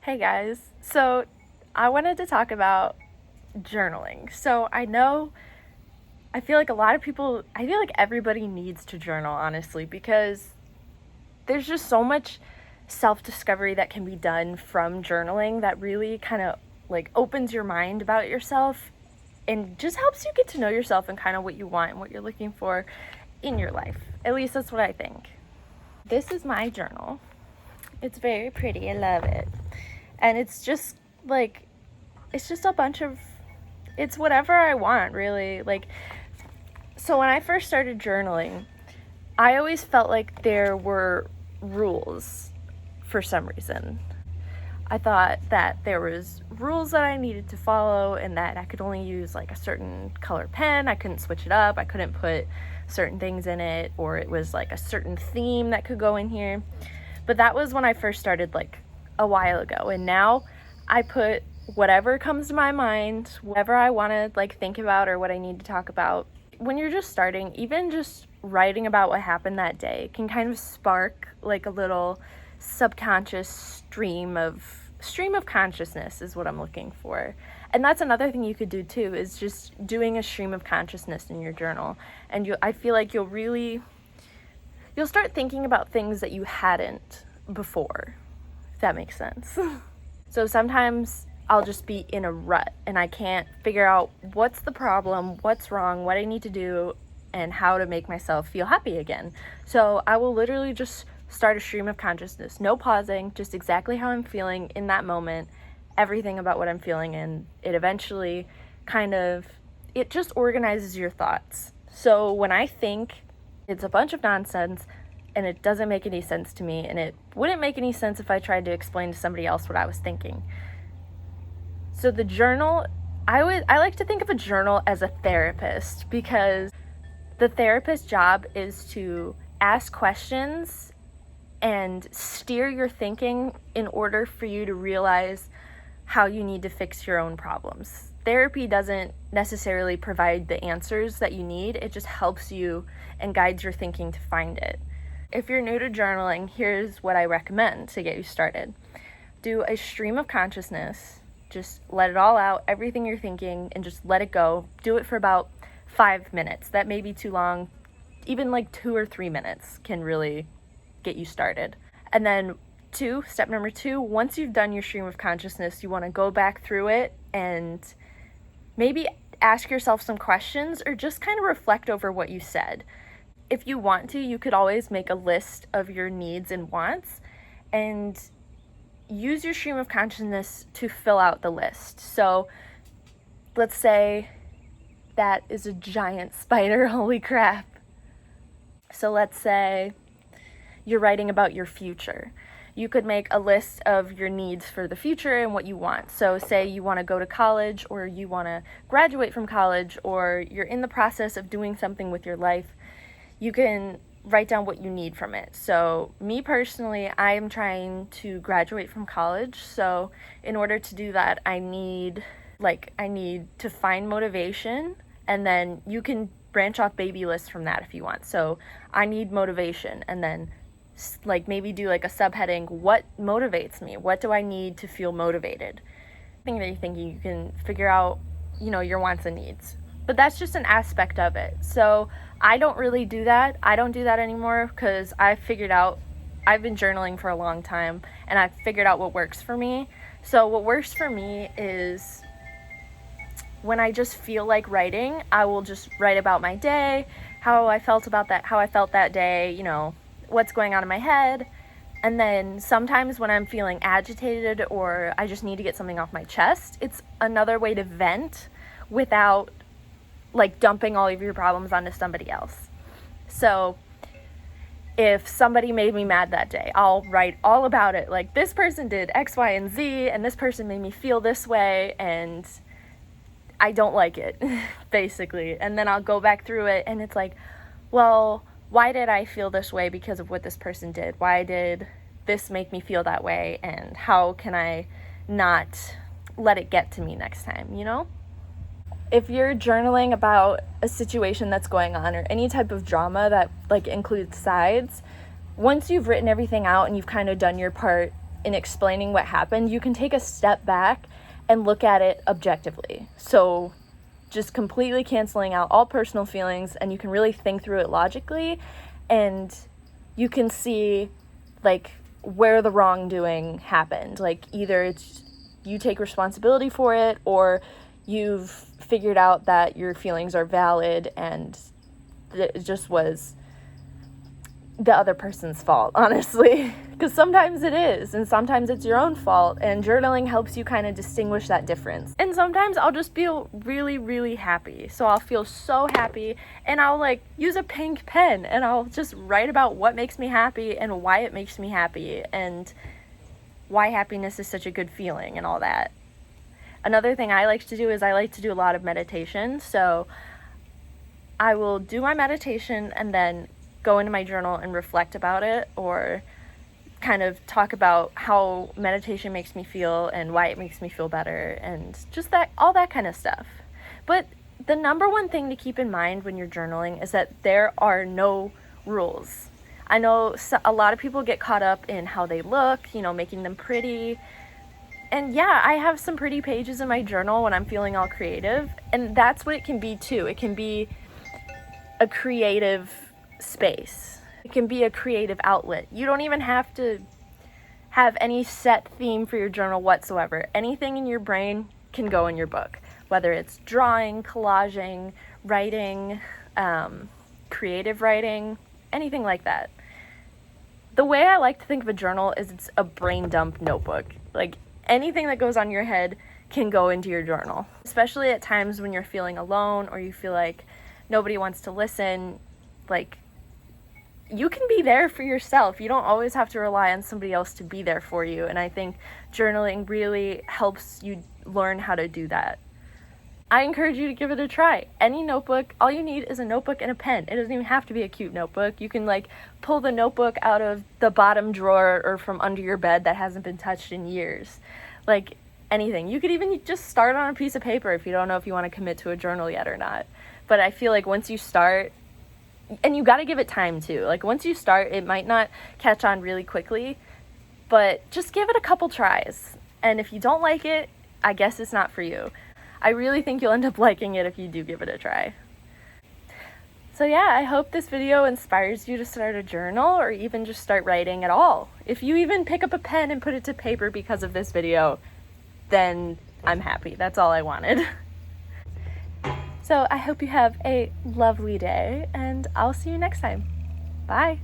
Hey guys. So I wanted to talk about journaling. I feel like I feel like everybody needs to journal, honestly, because there's just so much self discovery that can be done from journaling that really kind of like opens your mind about yourself and just helps you get to know yourself and kind of what you want and what you're looking for in your life. At least that's what I think. This is my journal. It's very pretty. I love it. And like it's just a bunch of it's whatever I want, really. So when I first started journaling, I always felt like there were rules for some reason. I thought that there was rules that I needed to follow and that I could only use like a certain color pen. I couldn't switch it up. I couldn't put certain things in it, or it was like a certain theme that could go in here. But that was when I first started, like a while ago. And now I put whatever comes to my mind, whatever I want to like think about or what I need to talk about. When you're just starting, even just writing about what happened that day can kind of spark like a little subconscious stream of consciousness is what I'm looking for. And that's another thing you could do too, is just doing a stream of consciousness in your journal. And I feel like you'll start thinking about things that you hadn't before, if that makes sense. So sometimes I'll just be in a rut and I can't figure out what's the problem, what's wrong, what I need to do, and how to make myself feel happy again. So I will literally just start a stream of consciousness, no pausing, just exactly how I'm feeling in that moment, everything about what I'm feeling, and it eventually it just organizes your thoughts. So when I think it's a bunch of nonsense and it doesn't make any sense to me, and it wouldn't make any sense if I tried to explain to somebody else what I was thinking. So the journal, I like to think of a journal as a therapist, because the therapist's job is to ask questions and steer your thinking in order for you to realize how you need to fix your own problems. Therapy doesn't necessarily provide the answers that you need. It just helps you and guides your thinking to find it. If you're new to journaling, here's what I recommend to get you started. Do a stream of consciousness. Just let it all out, everything you're thinking, and just let it go. Do it for about 5 minutes. That may be too long. Even like 2 or 3 minutes can really get you started. And then step number 2, once you've done your stream of consciousness, you want to go back through it and maybe ask yourself some questions or just kind of reflect over what you said. If you want to, you could always make a list of your needs and wants and use your stream of consciousness to fill out the list. So let's say that is a giant spider. Holy crap. So let's say you're writing about your future. You could make a list of your needs for the future and what you want. So say you want to go to college, or you want to graduate from college, or you're in the process of doing something with your life. You can write down what you need from it. So me personally, I am trying to graduate from college. So in order to do that, I need to find motivation, and then you can branch off baby lists from that if you want. So I need motivation, and then like maybe do like a subheading, what motivates me? What do I need to feel motivated? I think that you're thinking you can figure out, your wants and needs. But that's just an aspect of it. So I don't really do that. I don't do that anymore because I've been journaling for a long time and I've figured out what works for me. So what works for me is when I just feel like writing, I will just write about my day, how I felt that day, what's going on in my head. And then sometimes when I'm feeling agitated or I just need to get something off my chest, it's another way to vent without like dumping all of your problems onto somebody else. So if somebody made me mad that day, I'll write all about it. Like, this person did X, Y, and Z, and this person made me feel this way, and I don't like it, basically. And then I'll go back through it, and it's like, well, why did I feel this way because of what this person did? Why did this make me feel that way? And how can I not let it get to me next time, If you're journaling about a situation that's going on or any type of drama that like includes sides, once you've written everything out and you've kind of done your part in explaining what happened, you can take a step back and look at it objectively. So just completely canceling out all personal feelings, and you can really think through it logically, and you can see like where the wrongdoing happened. Like either it's you take responsibility for it, or you've figured out that your feelings are valid and it just was the other person's fault, honestly. Because sometimes it is, and sometimes it's your own fault, and journaling helps you kind of distinguish that difference. And sometimes I'll just feel really, really happy. So I'll feel so happy, and I'll like use a pink pen, and I'll just write about what makes me happy and why it makes me happy, and why happiness is such a good feeling and all that. Another thing I like to do is I like to do a lot of meditation. So I will do my meditation and then go into my journal and reflect about it, or kind of talk about how meditation makes me feel and why it makes me feel better, and just that, all that kind of stuff. But the number one thing to keep in mind when you're journaling is that there are no rules. I know a lot of people get caught up in how they look, you know, making them pretty. And yeah, I have some pretty pages in my journal when I'm feeling all creative, and that's what it can be too. It can be a creative space. It can be a creative outlet. You don't even have to have any set theme for your journal whatsoever. Anything in your brain can go in your book, whether it's drawing, collaging, writing, creative writing, anything like that. The way I like to think of a journal is it's a brain dump notebook. Like anything that goes on in your head can go into your journal, especially at times when you're feeling alone or you feel like nobody wants to listen. Like, you can be there for yourself. You don't always have to rely on somebody else to be there for you. And I think journaling really helps you learn how to do that. I encourage you to give it a try. Any notebook, all you need is a notebook and a pen. It doesn't even have to be a cute notebook. You can like pull the notebook out of the bottom drawer or from under your bed that hasn't been touched in years. Like anything. You could even just start on a piece of paper if you don't know if you want to commit to a journal yet or not. But I feel like once you start, and you got to give it time too. Like once you start, it might not catch on really quickly, but just give it a couple tries. And if you don't like it, I guess it's not for you. I really think you'll end up liking it if you do give it a try. So yeah, I hope this video inspires you to start a journal, or even just start writing at all. If you even pick up a pen and put it to paper because of this video, then I'm happy. That's all I wanted. So I hope you have a lovely day, and I'll see you next time. Bye.